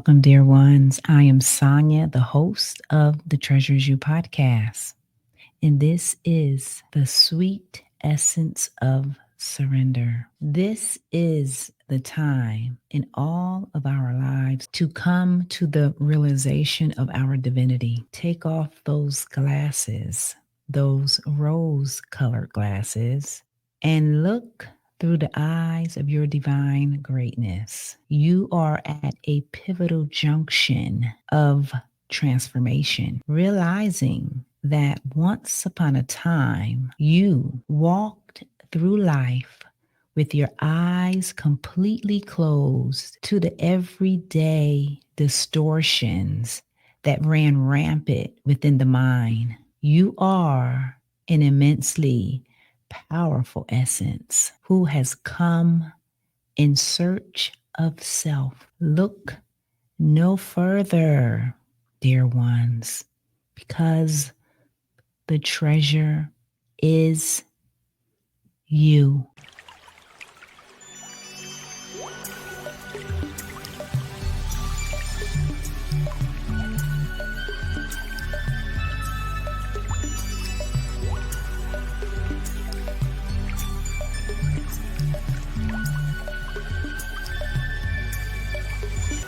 Welcome, dear ones. I am Sonya, the host of the Treasures You podcast. And this is the sweet essence of surrender. This is the time in all of our lives to come to the realization of our divinity. Take off those glasses, those rose-colored glasses, and look through the eyes of your divine greatness. You are at a pivotal junction of transformation, realizing that once upon a time, you walked through life with your eyes completely closed to the everyday distortions that ran rampant within the mind. You are an immensely powerful essence who has come in search of self. Look no further, dear ones, because the treasure is you.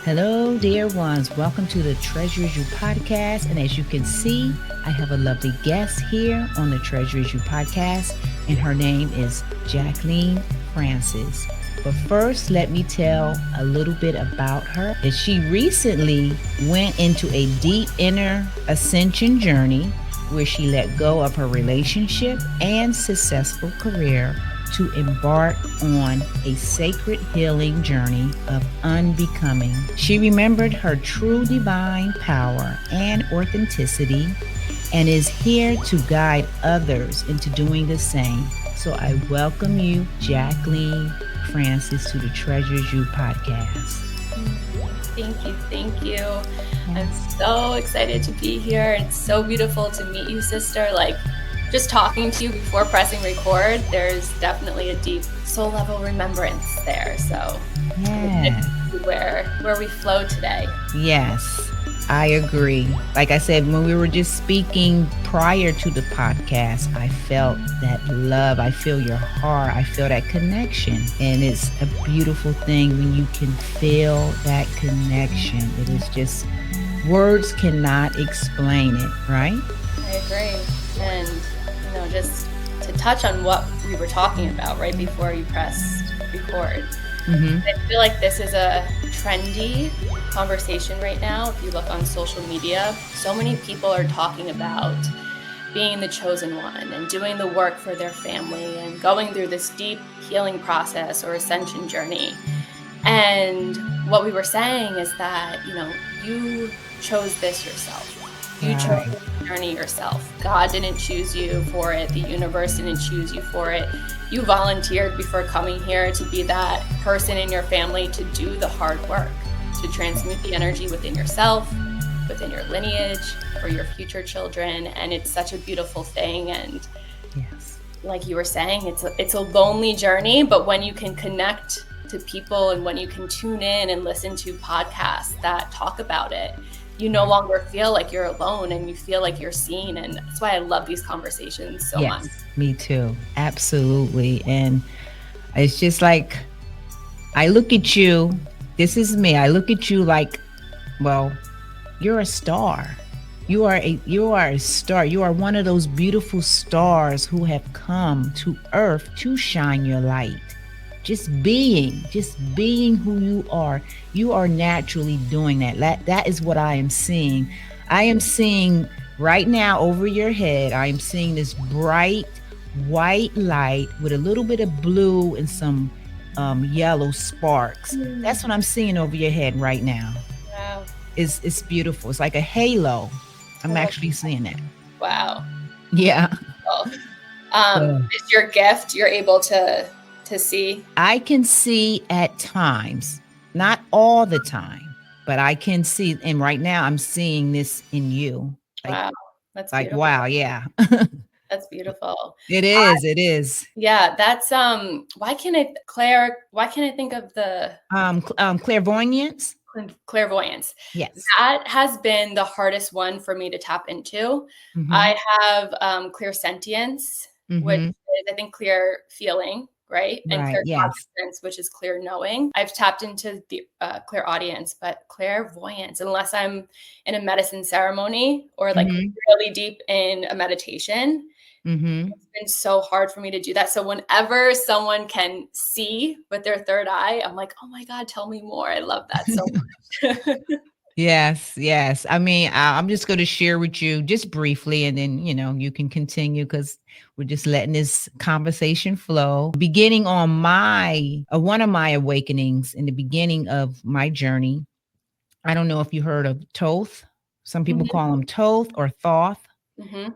Hello, dear ones. Welcome to the Treasures You podcast. And as you can see, I have a lovely guest here on the Treasures You podcast, and her name is Jaclyn Francis. But first, let me tell a little bit about her. That she recently went into a deep inner ascension journey where she let go of her relationship and successful career to embark on a sacred healing journey of unbecoming. She remembered her true divine power and authenticity and is here to guide others into doing the same. So I welcome you, Jaclyn Francis, to the Treasures You podcast. Thank you. I'm so excited to be here. It's so beautiful to meet you, sister. Just talking to you before pressing record, there's definitely a deep soul level remembrance there. So Yeah. where we flow today. Yes, I agree. Like I said, when we were just speaking prior to the podcast, I felt that love. I feel your heart. I feel that connection. And it's a beautiful thing when you can feel that connection. It is just, words cannot explain it, right? I agree. And just to touch on what we were talking about right before you pressed record, I feel like this is a trendy conversation right now. If you look on social media, so many people are talking about being the chosen one and doing the work for their family and going through this deep healing process or ascension journey. And what we were saying is that, you chose this yourself. You chose the journey yourself. God didn't choose you for it. The universe didn't choose you for it. You volunteered before coming here to be that person in your family to do the hard work, to transmute the energy within yourself, within your lineage, for your future children. And it's such a beautiful thing. And yes, like you were saying, it's a lonely journey, but when you can connect to people and when you can tune in and listen to podcasts that talk about it, you no longer feel like you're alone and you feel like you're seen. And that's why I love these conversations so much. Me too. Absolutely. And it's just like, I look at you, this is me. I look at you like, well, you're a star. You are a star. You are one of those beautiful stars who have come to earth to shine your light. Just being who you are naturally doing that. That is what I am seeing. I am seeing right now over your head, I am seeing this bright white light with a little bit of blue and some yellow sparks. That's what I'm seeing over your head right now. Wow. It's beautiful. It's like a halo. I'm actually seeing that. Wow. Yeah. It's your gift. You're able to see. I can see at times, not all the time, but I can see. And right now I'm seeing this in you. Wow. That's like, beautiful. wow. Yeah. That's beautiful. It is. Yeah. That's, why can't I think of the, clairvoyance. Clairvoyance. Yes. That has been the hardest one for me to tap into. Mm-hmm. I have clairsentience, which Mm-hmm. is, I think, clear feeling, right? And Right. Yes. claircognizance, which is clear knowing. I've tapped into the clairaudience, but clairvoyance, unless I'm in a medicine ceremony or like Mm-hmm. really deep in a meditation, Mm-hmm. it's been so hard for me to do that. So whenever someone can see with their third eye, I'm like, oh my God, tell me more. I love that so much. Yes, yes. I mean, I'm just going to share with you just briefly, and then, you can continue because we're just letting this conversation flow. Beginning on one of my awakenings in the beginning of my journey, I don't know if you heard of Thoth. Some people Mhm. call him Thoth or Thoth. Mhm.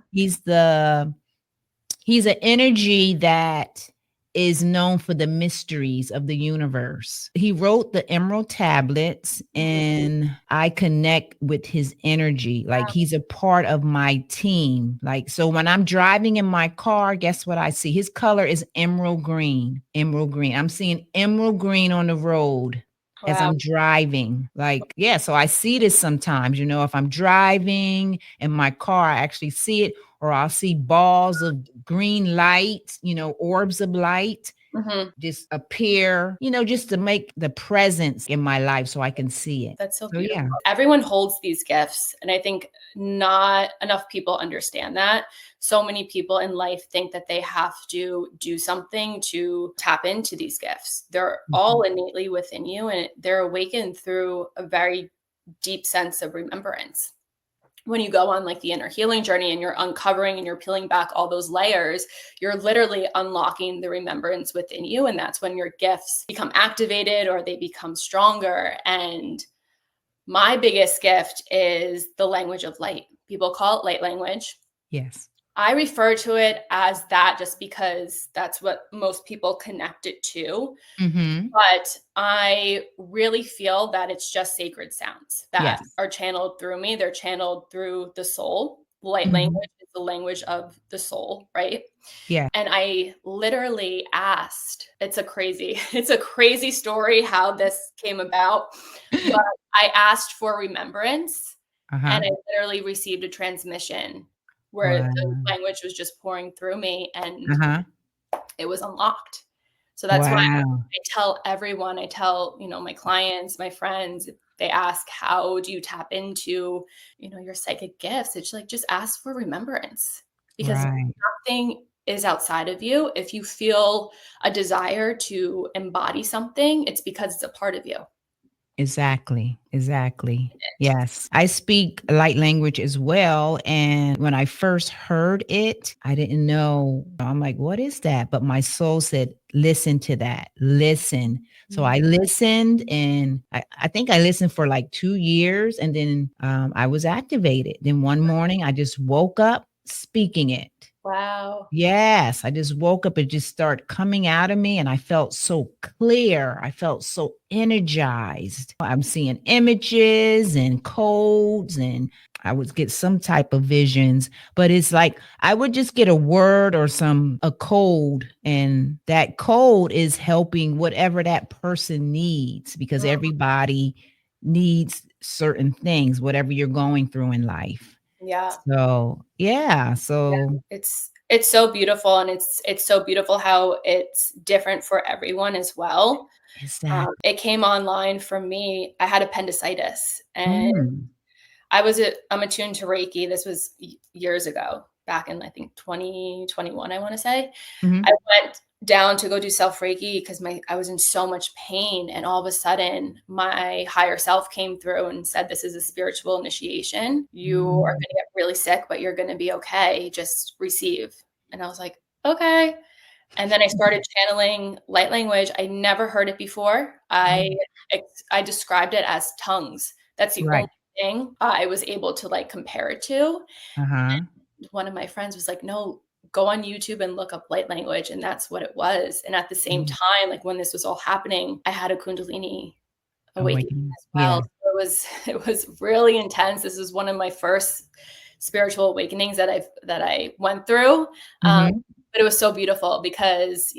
He's an energy that is known for the mysteries of the universe. He wrote the Emerald Tablets, and I connect with his energy. Like, he's a part of my team. Like, so when I'm driving in my car, guess what I see? His color is emerald green. Emerald green. I'm seeing emerald green on the road as Wow. I'm driving. Like, yeah, so I see this sometimes, if I'm driving in my car, I actually see it, or I'll see balls of green light, orbs of light Mhm. just appear, just to make the presence in my life so I can see it. That's so So beautiful. yeah. Everyone holds these gifts, and I think not enough people understand that. So many people in life think that they have to do something to tap into these gifts. They're all innately within you, and they're awakened through a very deep sense of remembrance. When you go on like the inner healing journey and you're uncovering and you're peeling back all those layers, you're literally unlocking the remembrance within you. And that's when your gifts become activated or they become stronger. And my biggest gift is the language of light. People call it light language. Yes. I refer to it as that just because that's what most people connect it to. Mm-hmm. But I really feel that it's just sacred sounds that Yes. are channeled through me. They're channeled through the soul. Light Mm-hmm. language is the language of the soul, right? Yeah. And I literally asked, it's a crazy story how this came about, but I asked for remembrance Uh-huh. and I literally received a transmission where Wow. the language was just pouring through me and Uh-huh. it was unlocked. So that's why Wow. I tell everyone, my clients, my friends, if they ask, how do you tap into, your psychic gifts? It's like, just ask for remembrance because Right. nothing is outside of you. If you feel a desire to embody something, it's because it's a part of you. Exactly. Exactly. Yes. I speak light language as well. And when I first heard it, I didn't know. I'm like, what is that? But my soul said, listen to that. Listen. So I listened, and I think I listened for like 2 years, and then I was activated. Then one morning I just woke up speaking it. Wow. Yes, I just woke up, and just started coming out of me, and I felt so clear. I felt so energized. I'm seeing images and codes, and I would get some type of visions, but it's like I would just get a word or a code, and that code is helping whatever that person needs, because everybody needs certain things, whatever you're going through in life. Yeah. So, yeah. So It's so beautiful, and it's so beautiful how it's different for everyone as well. exactly. It came online for me. I had appendicitis, and Mm. I'm attuned to Reiki. This was years ago, back in I think 2021, I want to say. Mhm. I went down to go do self Reiki because I was in so much pain, and all of a sudden my higher self came through and said, "This is a spiritual initiation. You are going Mm. to get really sick, but you're going to be okay. Just receive." And I was like, "Okay." And then I started channeling light language. I never heard it before. Mm. I described it as tongues. That's the only Right. thing I was able to like compare it to. Uh-huh. One of my friends was like, "No, go on YouTube and look up light language." And that's what it was. And at the same Mm. time, like when this was all happening, I had a Kundalini awakening Awakening. as Yeah. well. So it was really intense. This is one of my first spiritual awakenings that I went through. Mhm. But it was so beautiful because,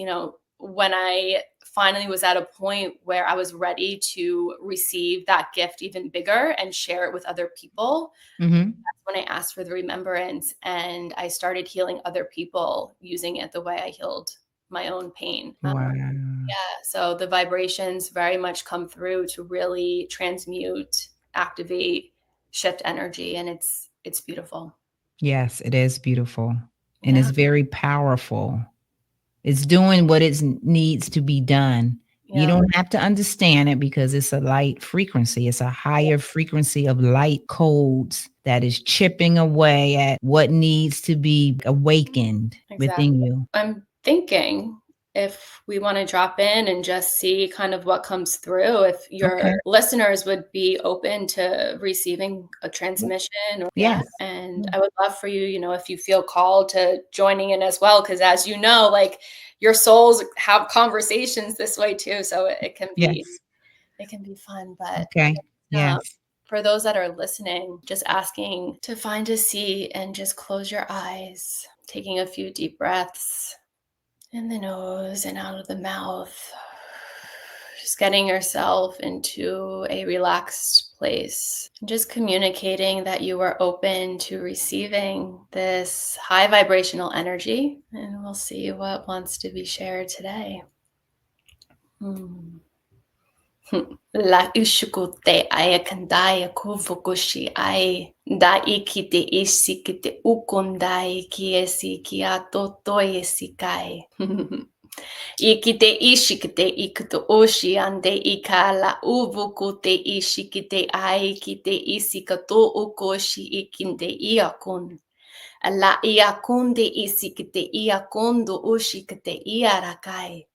when I finally was at a point where I was ready to receive that gift even bigger and share it with other people. Mm-hmm. That's when I asked for the remembrance, and I started healing other people using it the way I healed my own pain. Wow. So the vibrations very much come through to really transmute, activate, shift energy, and it's beautiful. Yes, it is beautiful. And Yeah. it's very powerful. It's doing what it needs to be done. You Yeah. don't have to understand it because it's a light frequency. It's a higher frequency of light codes that is chipping away at what needs to be awakened within you. I'm thinking if we want to drop in and just see kind of what comes through, if your listeners would be open to receiving a transmission or Yes. And I would love for you, you know, if you feel called to joining in as well, because as you know, like your souls have conversations this way too. So it can be it can be fun. But Yes. for those that are listening, just asking to find a seat and just close your eyes, taking a few deep breaths in the nose and out of the mouth. Just getting yourself into a relaxed place. Just communicating that you are open to receiving this high vibrational energy. And we'll see what wants to be shared today. La ishukute ayakandaya kufukushi ai da ikite isi kite ukundai kiesi kiato toyesi kai. Ikite ishikite ikuto oshi ande ikala uvukute ishikite ai kite isikato ukoshi ikinde iakun. La iakunde isikite iakondo ushikite iarakai.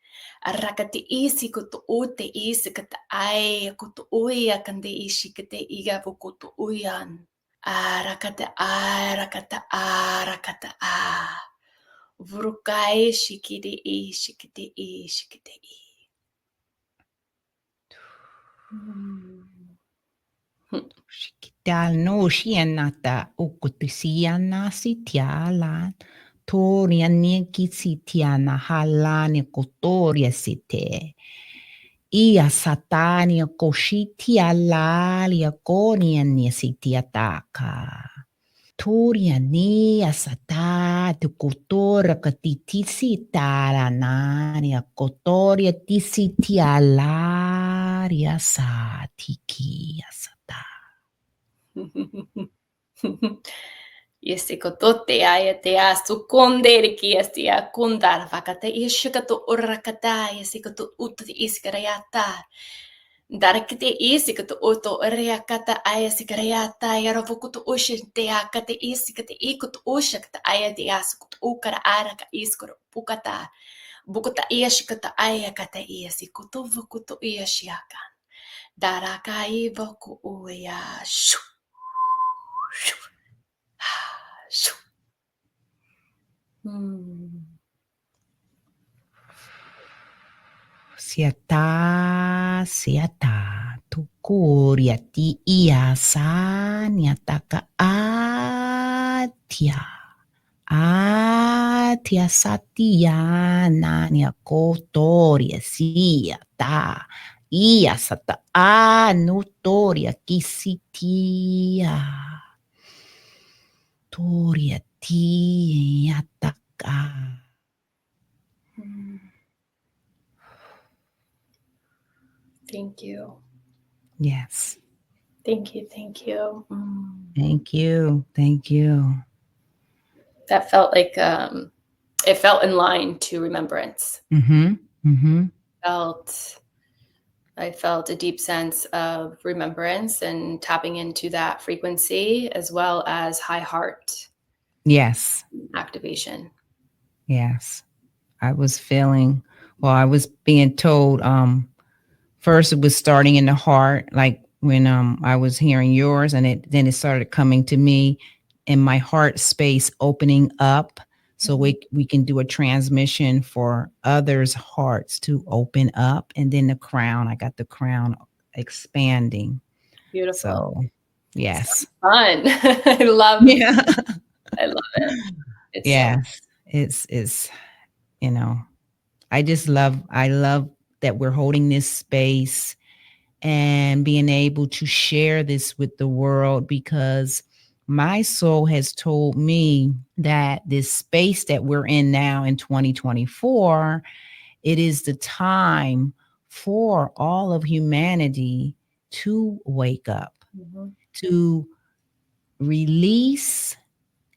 Arakati isi kutu ute isi kata ai kutu uya kande ishi kate iga vukutu uyan. Arakata a. Vurukai shikide i shikide i shikide i. Shikidal no shianata ukutisiana sitialan. Toria neki sitiana halane kotoria site. Ia satania koshitia lalia konia ni sitiataka. Toria ni asata tu kotora katitisi taranania kotoria tisitia laria satiki asata. Yesikotote ayate asukondere kiesti akundar vakate ishikato urakata yesikoto uti iskarayata. Darakite isikato uto reakata ayasikarayata yaravukuto ushinte akate isikate ikuto ushakata ayate asukut ukara araka iskoro pukata. Bukuta iashikata ayakata iasikuto vukuto iashiakan. Darakai voku uya shu. Siata tukuriati iasa niataka atia satiana niakotoria siata iasata anutoria kisitia toria tiataka. Thank you. Yes. Thank you. Thank you. Thank you. Thank you. That felt like it felt in line to remembrance. I felt a deep sense of remembrance and tapping into that frequency as well as high heart. Yes. Activation. Yes. I was feeling, well, I was being told, first it was starting in the heart, like when I was hearing yours, and then it started coming to me in my heart space opening up so we can do a transmission for others' hearts to open up. And then the crown, I got the crown expanding. Beautiful. So, yes. Fun. I love it. It's yes. It's, you know, I love that we're holding this space and being able to share this with the world, because my soul has told me that this space that we're in now in 2024, it is the time for all of humanity to wake up, to release.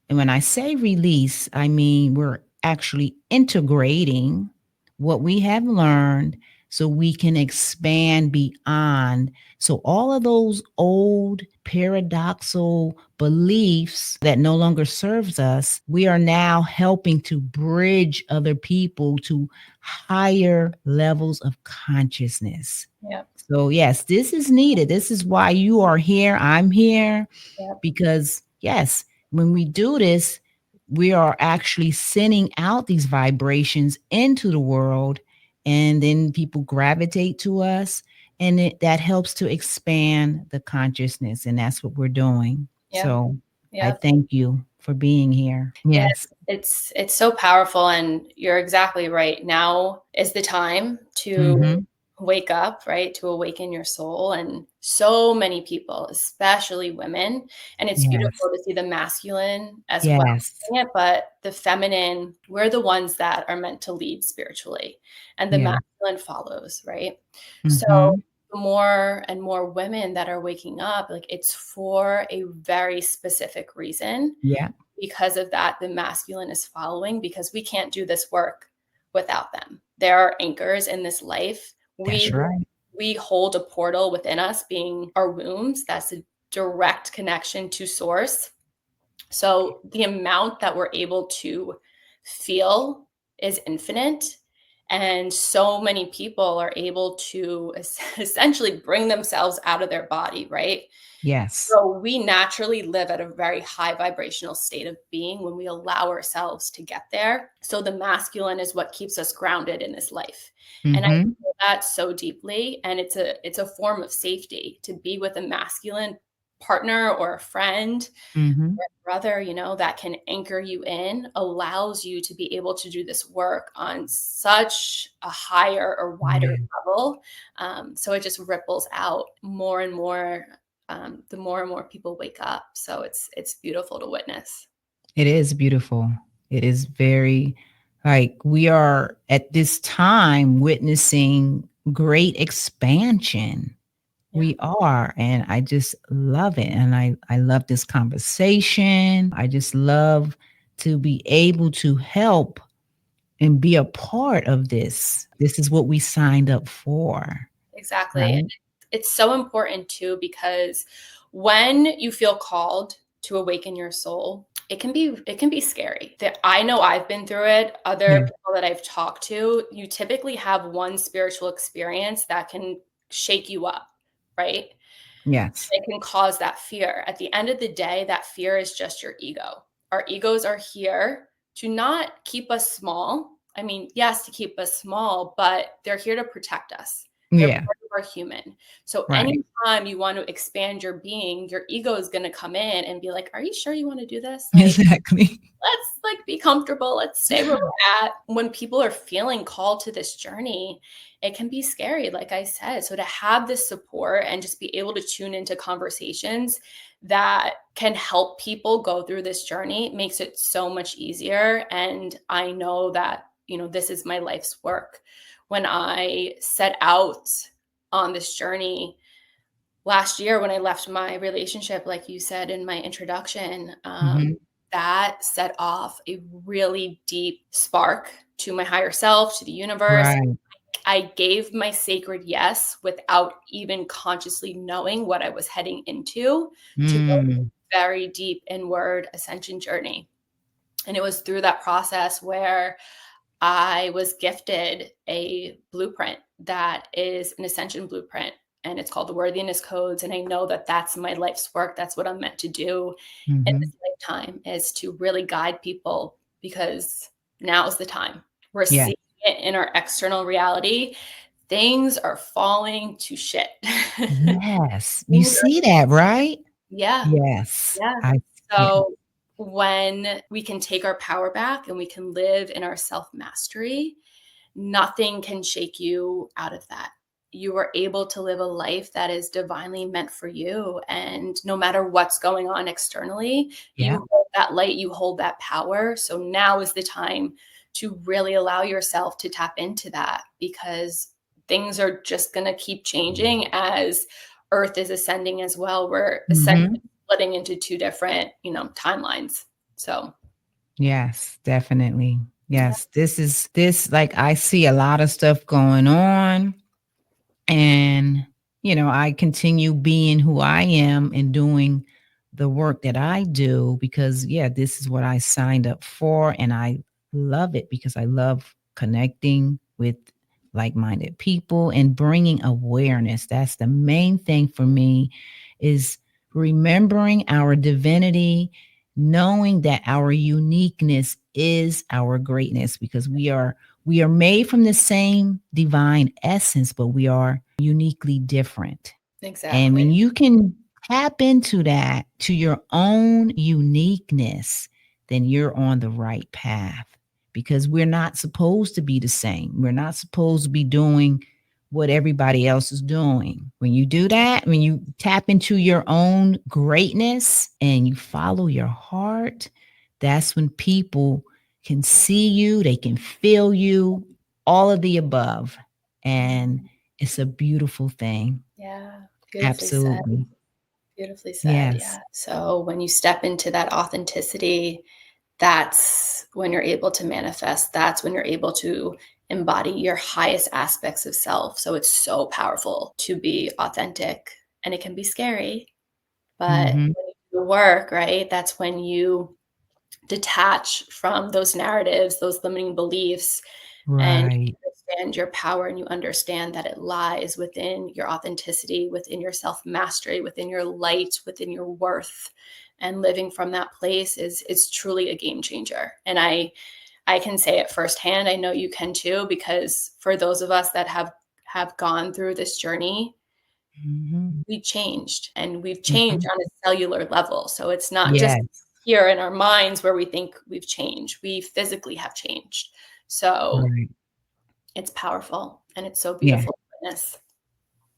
And when I say release, I mean we're actually integrating what we have learned so we can expand beyond. So all of those old paradoxal beliefs that no longer serves us, we are now helping to bridge other people to higher levels of consciousness. Yep. So yes, this is needed. This is why you are here. I'm here. Yep. Because yes, when we do this, we are actually sending out these vibrations into the world, and then people gravitate to us, and that helps to expand the consciousness, and that's what we're doing. Yeah. So I Yep. thank you for being here. Yes. It's so powerful, and you're exactly right. Now is the time to wake up, right? To awaken your soul. And so many people, especially women, and it's beautiful to see the masculine as well, but the feminine, we're the ones that are meant to lead spiritually, and the masculine follows, right? So the more and more women that are waking up, like, it's for a very specific reason. Yeah. Because of that, the masculine is following, because we can't do this work without them. There are anchors in this life. That's right. We hold a portal within us, being our wombs. That's a direct connection to source. So the amount that we're able to feel is infinite. And so many people are able to essentially bring themselves out of their body, right? Yes. So we naturally live at a very high vibrational state of being when we allow ourselves to get there. So the masculine is what keeps us grounded in this life. And I feel that so deeply. And it's a form of safety to be with a masculine partner or a friend or a brother, you know, that can anchor you in, allows you to be able to do this work on such a higher or wider level. So it just ripples out more and more, the more and more people wake up. So it's beautiful to witness. It is beautiful. It is very, like, we are at this time witnessing great expansion. We are. And I just love it. And I love this conversation. I just love to be able to help and be a part of this. This is what we signed up for. Exactly. Right? And it's so important too, because when you feel called to awaken your soul, it can be scary. That I know I've been through it. Other people that I've talked to, you typically have one spiritual experience that can shake you up, right? Yes. It can cause that fear. At the end of the day, that fear is just your ego. Our egos are here to not keep us small. I mean, yes, to keep us small, but they're here to protect us. They're part of our human. So anytime you want to expand your being, your ego is going to come in and be like, are you sure you want to do this? Like, Exactly. let's be comfortable. Let's stay where we're at. When people are feeling called to this journey, it can be scary, like I said. So to have this support and just be able to tune into conversations that can help people go through this journey makes it so much easier. And I know that, you know, this is my life's work. When I set out on this journey last year, when I left my relationship, like you said in my introduction, that set off a really deep spark to my higher self, to the universe. Right. I gave my sacred yes without even consciously knowing what I was heading into, to go a very deep inward ascension journey. And it was through that process where I was gifted a blueprint that is an ascension blueprint, and it's called the Worthiness Codes. And I know that that's my life's work. That's what I'm meant to do in this lifetime, is to really guide people, because now's the time. We're seeing it in our external reality. Things are falling to shit. Yes. You see that, right? Yeah. Yes. Yeah. So when we can take our power back and we can live in our self-mastery, nothing can shake you out of that. You are able to live a life that is divinely meant for you. And no matter what's going on externally, Yeah. you hold that light, you hold that power. So now is the time to really allow yourself to tap into that, because things are just going to keep changing as Earth is ascending as well. We're essentially splitting into two different, timelines. So Yes, definitely. Yes, this like I see a lot of stuff going on, and I continue being who I am and doing the work that I do because this is what I signed up for, and I love it because I love connecting with like-minded people and bringing awareness. That's the main thing for me, is remembering our divinity, knowing that our uniqueness is our greatness, because we are made from the same divine essence, but we are uniquely different. And when exactly. you can tap into that, to your own uniqueness, then you're on the right path, because we're not supposed to be the same. We're not supposed to be doing what everybody else is doing. When you do that, when you tap into your own greatness and you follow your heart, that's when people can see you, they can feel you, all of the above. And it's a beautiful thing. Yeah. Beautifully said. Absolutely. Beautifully said. Yes. Yeah. So when you step into that authenticity, that's when you're able to manifest. That's when you're able to embody your highest aspects of self. So it's so powerful to be authentic, and it can be scary, but Mm-hmm. when you do the work, right? That's when you detach from those narratives, those limiting beliefs, and Right. you understand your power, and you understand that it lies within your authenticity, within your self-mastery, within your light, within your worth. And living from that place is truly a game changer. And I can say it firsthand. I know you can too, because for those of us that have gone through this journey, Mm-hmm. we changed, and we've changed Mm-hmm. on a cellular level. So it's not just Yes. here in our minds where we think we've changed. We physically have changed. So Right. it's powerful, and it's so Yeah. beautiful to witness.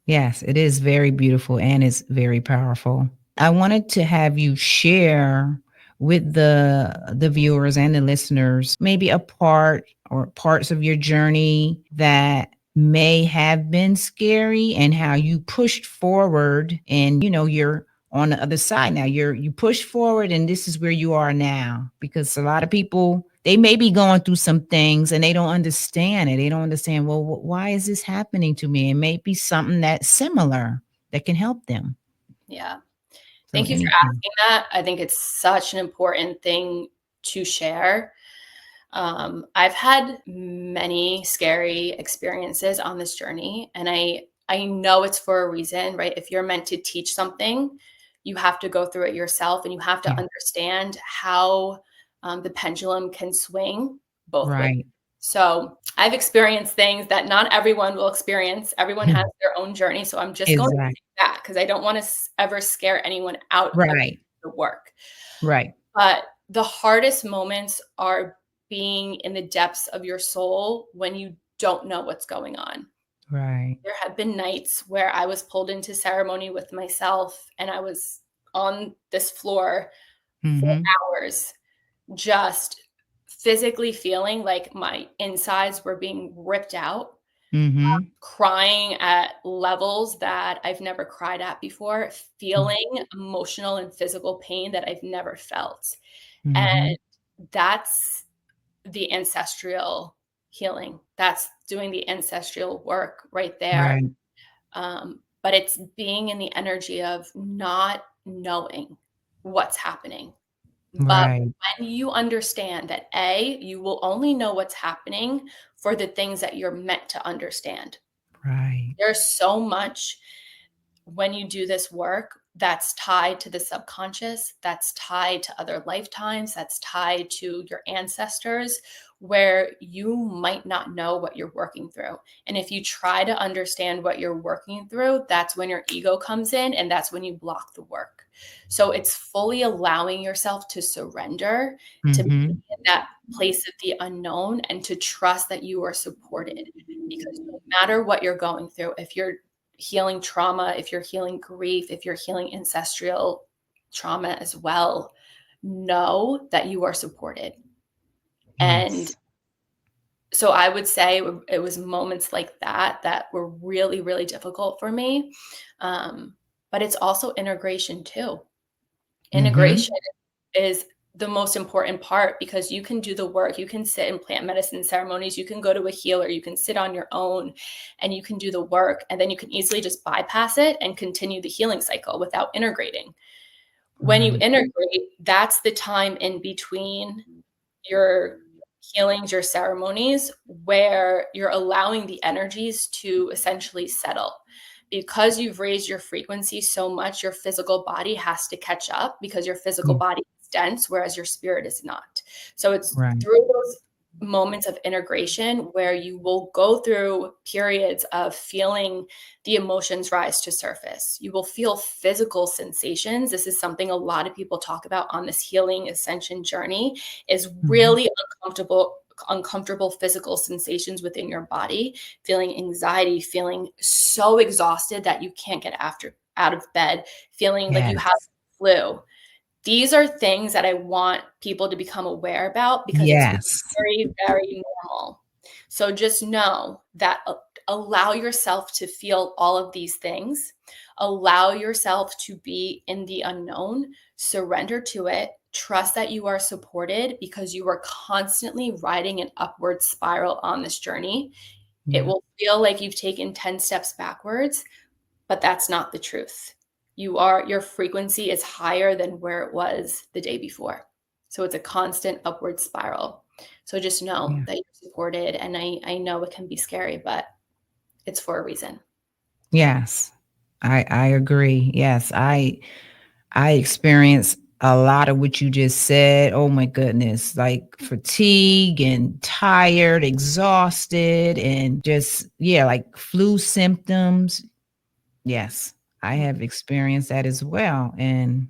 Yes, it is very beautiful and it's very powerful. I wanted to have you share with the viewers and the listeners maybe a part or parts of your journey that may have been scary, and how you pushed forward, and you're on the other side now. You push forward, and this is where you are now, because a lot of people, they may be going through some things and they don't understand it. They don't understand, well, why is this happening to me? It may be something that's similar that can help them. Yeah. So Thank you for anything. asking that. I think it's such an important thing to share. I've had many scary experiences on this journey, and I know it's for a reason, right? If you're meant to teach something, you have to go through it yourself, and you have to Yeah. understand how the pendulum can swing both ways. Right. So I've experienced things that not everyone will experience. Everyone has their own journey. So I'm just going to Exactly. say that because I don't want to ever scare anyone out of Right. the work. Right. But the hardest moments are being in the depths of your soul when you don't know what's going on. Right. There have been nights where I was pulled into ceremony with myself, and I was on this floor for Mm-hmm. hours, just physically feeling like my insides were being ripped out, Mm-hmm. crying at levels that I've never cried at before, feeling emotional and physical pain that I've never felt. Mm-hmm. And that's the ancestral healing. That's doing the ancestral work right there. Right. But it's being in the energy of not knowing what's happening. But Right. when you understand that you will only know what's happening for the things that you're meant to understand. Right. There's so much when you do this work that's tied to the subconscious, that's tied to other lifetimes, that's tied to your ancestors, where you might not know what you're working through. And if you try to understand what you're working through, that's when your ego comes in, and that's when you block the work. So it's fully allowing yourself to surrender, to be in that place of the unknown, and to trust that you are supported. Because no matter what you're going through, if you're healing trauma, if you're healing grief, if you're healing ancestral trauma as well, know that you are supported. Yes. And so I would say it was moments like that that were really, really difficult for me. But it's also integration too. Integration is the most important part, because you can do the work. You can sit in plant medicine ceremonies. You can go to a healer. You can sit on your own and you can do the work. And then you can easily just bypass it and continue the healing cycle without integrating. When you integrate, that's the time in between your healings, your ceremonies, where you're allowing the energies to essentially settle. Because you've raised your frequency so much, your physical body has to catch up, because your physical body is dense, whereas your spirit is not. So it's through those moments of integration where you will go through periods of feeling the emotions rise to surface. You will feel physical sensations. This is something a lot of people talk about on this healing ascension journey, is really uncomfortable physical sensations within your body, feeling anxiety, feeling so exhausted that you can't get out of bed, feeling like you have flu. These are things that I want people to become aware about, because it's very, very normal. So just know that allow yourself to feel all of these things. Allow yourself to be in the unknown. Surrender to it. Trust that you are supported, because you are constantly riding an upward spiral on this journey. It will feel like you've taken 10 steps backwards, but that's not the truth. Your frequency is higher than where it was the day before. So it's a constant upward spiral. So just know that you're supported. And I know it can be scary, but it's for a reason. Yes, I agree. Yes, I experience a lot of what you just said. Oh my goodness, like fatigue and tired, exhausted, and just, like flu symptoms. Yes, I have experienced that as well. And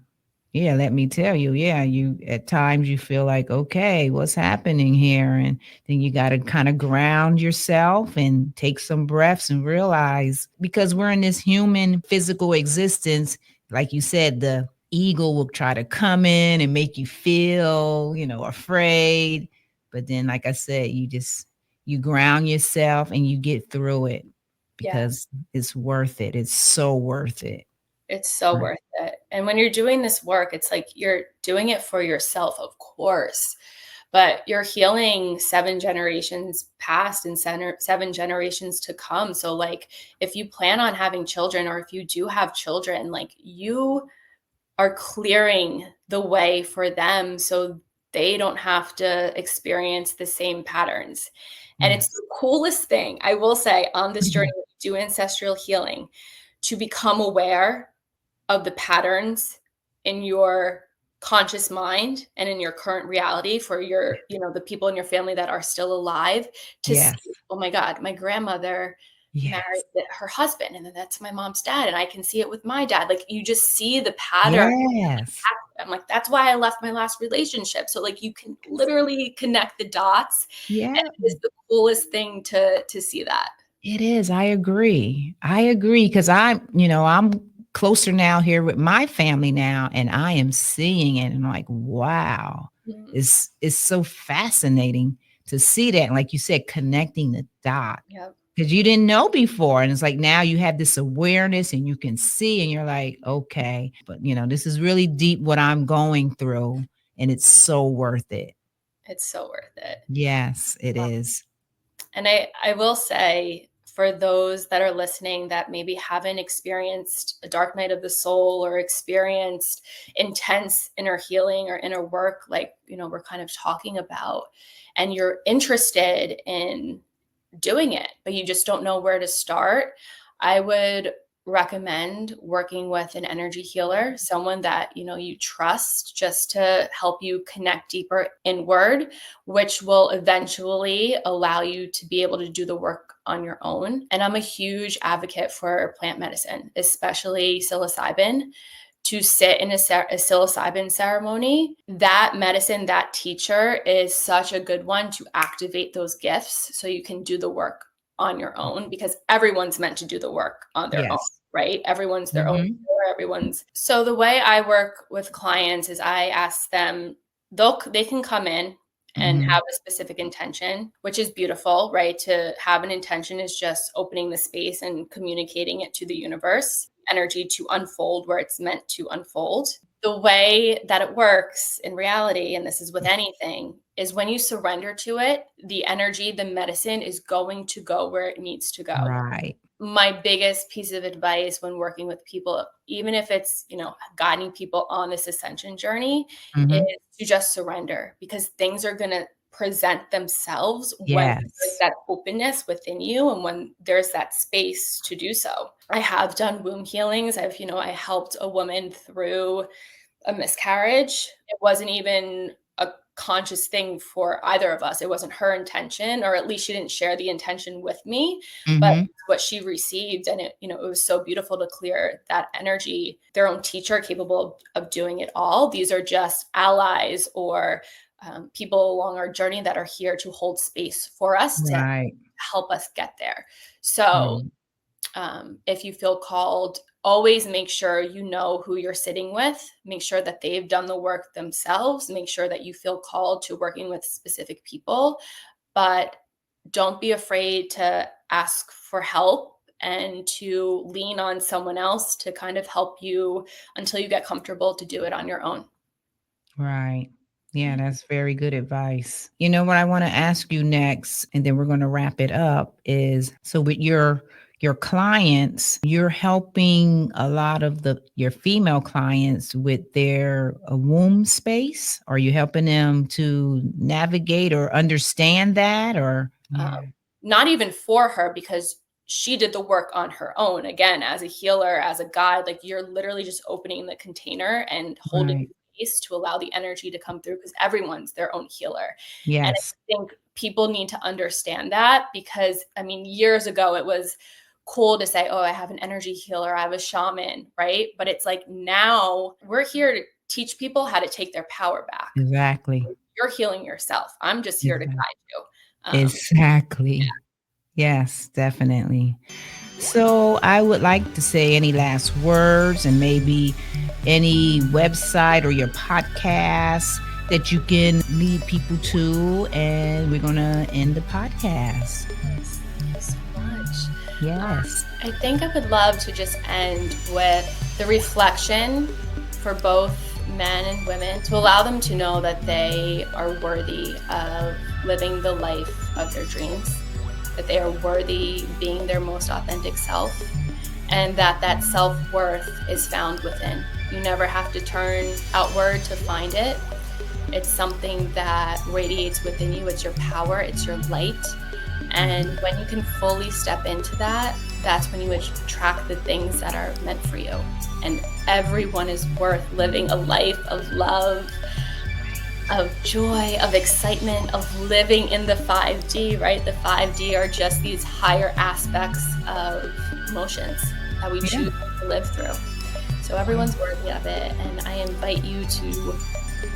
let me tell you, you at times you feel like, okay, what's happening here? And then you got to kind of ground yourself and take some breaths and realize, because we're in this human physical existence, like you said, the ego will try to come in and make you feel, afraid. But then, like I said, you ground yourself and you get through it, because it's worth it. It's so worth it. It's so worth it. And when you're doing this work, it's like you're doing it for yourself, of course, but you're healing 7 generations past and 7 generations to come. So like, if you plan on having children, or if you do have children, like, you are clearing the way for them so they don't have to experience the same patterns. And it's the coolest thing, I will say, on this journey to do ancestral healing, to become aware of the patterns in your conscious mind and in your current reality for your, the people in your family that are still alive, to see, oh my God, my grandmother married her husband, and then that's my mom's dad, and I can see it with my dad. Like, you just see the pattern. I'm like, that's why I left my last relationship. So like, you can literally connect the dots. And it's the coolest thing to see that. It is. I agree. Because I'm closer now here with my family now, and I am seeing it, and I'm like, wow, it's so fascinating to see that. And like you said, connecting the dot. Because you didn't know before. And it's like, now you have this awareness and you can see, and you're like, okay, but this is really deep what I'm going through, and it's so worth it. It's so worth it. Yes, it is. And I will say, for those that are listening that maybe haven't experienced a dark night of the soul, or experienced intense inner healing or inner work, like, we're kind of talking about, and you're interested in doing it, but you just don't know where to start, I would recommend working with an energy healer, someone that, you trust, just to help you connect deeper inward, which will eventually allow you to be able to do the work on your own. And I'm a huge advocate for plant medicine, especially psilocybin. To sit in a psilocybin ceremony, that medicine, that teacher is such a good one to activate those gifts so you can do the work on your own, because everyone's meant to do the work on their own, right? Everyone's their own healer, So the way I work with clients is I ask them, they can come in and have a specific intention, which is beautiful, right? To have an intention is just opening the space and communicating it to the universe, energy to unfold where it's meant to unfold. The way that it works in reality, and this is with anything, is when you surrender to it, the energy, the medicine is going to go where it needs to go. Right. My biggest piece of advice when working with people, even if it's, guiding people on this ascension journey, is to just surrender, because things are going to present themselves when there's that openness within you and when there's that space to do so. I have done womb healings. I helped a woman through a miscarriage. It wasn't even a conscious thing for either of us. It wasn't her intention, or at least she didn't share the intention with me, but what she received. And it was so beautiful to clear that energy, their own teacher capable of doing it all. These are just allies or people along our journey that are here to hold space for us to help us get there. So if you feel called, always make sure you know who you're sitting with. Make sure that they've done the work themselves. Make sure that you feel called to working with specific people, but don't be afraid to ask for help and to lean on someone else to kind of help you until you get comfortable to do it on your own. Right. Yeah, that's very good advice. What I want to ask you next, and then we're going to wrap it up, is so with your clients, you're helping a lot of your female clients with their womb space. Are you helping them to navigate or understand that, or not even for her, because she did the work on her own. Again, as a healer, as a guide, like you're literally just opening the container and holding space to allow the energy to come through, because everyone's their own healer. Yes. And I think people need to understand that, because years ago it was cool to say, oh, I have an energy healer, I have a shaman, right? But it's like, now we're here to teach people how to take their power back. Exactly. You're healing yourself. I'm just here to guide you. Exactly. Yeah. Yes, definitely. So I would like to say any last words and maybe any website or your podcast that you can lead people to, and we're going to end the podcast. Thank you so much. Yes. I think I would love to just end with the reflection for both men and women, to allow them to know that they are worthy of living the life of their dreams, that they are worthy being their most authentic self, and that self-worth is found within. You never have to turn outward to find it. It's something that radiates within you. It's your power, it's your light. And when you can fully step into that, that's when you attract the things that are meant for you. And everyone is worth living a life of love, of joy, of excitement, of living in the 5D, right? The 5D are just these higher aspects of emotions that we choose to live through. So everyone's worthy of it. And I invite you to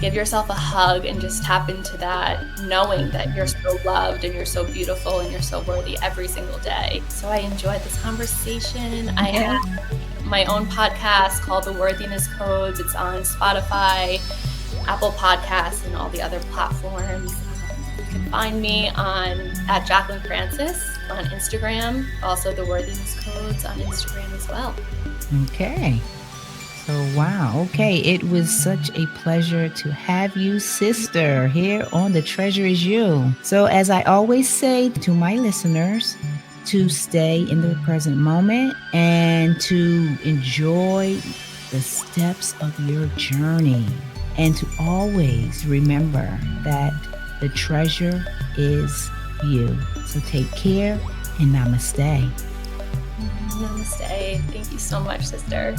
give yourself a hug and just tap into that, knowing that you're so loved and you're so beautiful and you're so worthy every single day. So I enjoyed this conversation. I have my own podcast called The Worthiness Codes. It's on Spotify, Apple Podcasts, and all the other platforms. You can find me at Jaclyn Francis on Instagram, also The Worthiness Codes on Instagram as well. Okay. So, wow. Okay. It was such a pleasure to have you, sister, here on The Treasure Is You. So, as I always say to my listeners, to stay in the present moment and to enjoy the steps of your journey, and to always remember that the treasure is you. So take care and namaste. Namaste. Thank you so much, sister.